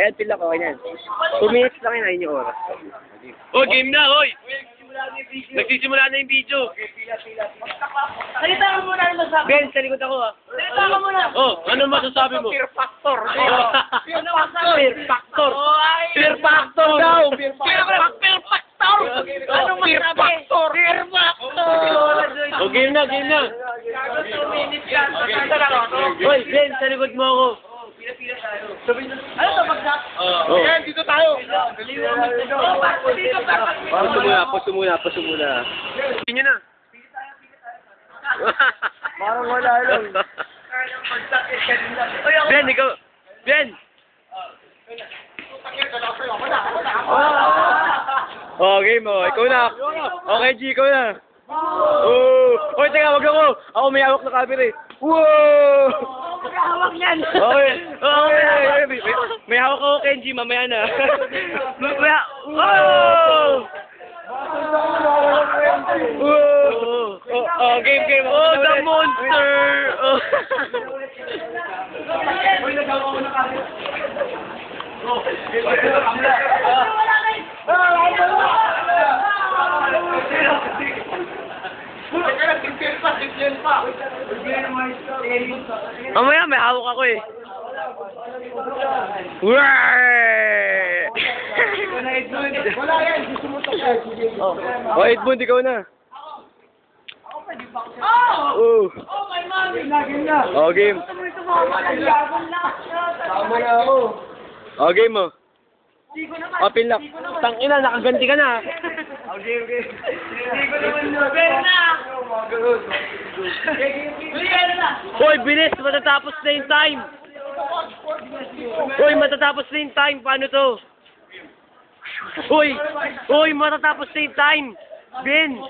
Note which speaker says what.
Speaker 1: Ayan, pila ko, ganyan. 2 minutes lang yun, ayun yung oras.
Speaker 2: Oh, game na, hoy! Nagsisimula na yung video.
Speaker 3: Salita ka muna ano masasabi.
Speaker 1: Ben, sa likod ako ah.
Speaker 3: Salita ka muna.
Speaker 2: Oh, ano masasabi mo?
Speaker 1: Fear factor.
Speaker 3: Fear factor.
Speaker 1: Fear factor.
Speaker 2: Fear factor daw!
Speaker 3: Fear factor. Anong
Speaker 1: Fear
Speaker 3: masabi?
Speaker 1: factor.
Speaker 3: Fear factor.
Speaker 2: Oh, game na, game na.
Speaker 3: 2 minutes ka.
Speaker 2: Hoy, Ben, sa likod mo ako.
Speaker 3: Ano to bagsak?
Speaker 2: Oh.
Speaker 1: Ayan, dito tayo.
Speaker 2: Pause muna. Tingin na.
Speaker 1: Parang wala lang.
Speaker 2: Ben, ikaw. Ben! Oh, game mo. Ikaw na. Okay, G, ikaw na. Oh! Hoy, teka, wag ako. Ako may hawak na camera eh. Wow!
Speaker 3: Magkahawak yan.
Speaker 2: Okay. Okay. May hawak ako, Kenji. Mamaya na. Wow! Oh, game. Oh, the monster! Oh. Mamaya, may hawak ako eh.
Speaker 1: Wala yan, gusto mo ito kaya.
Speaker 2: Oh, Edmund, ikaw na. Oh!
Speaker 3: Oh my mommy.
Speaker 1: Game na.
Speaker 2: Oh, game.
Speaker 1: Tama na ako.
Speaker 2: Oh, game mo. Oh, pinlock. Tangina, nakaganti ka na.
Speaker 1: Okay.
Speaker 3: Hindi ko naman yun. Pero na. Bigyan na.
Speaker 2: Hoy, bilis! Matatapos na yung time! Hoy, matatapos na yung time! Paano to? Hoy! Hoy, matatapos na yung time! Ben!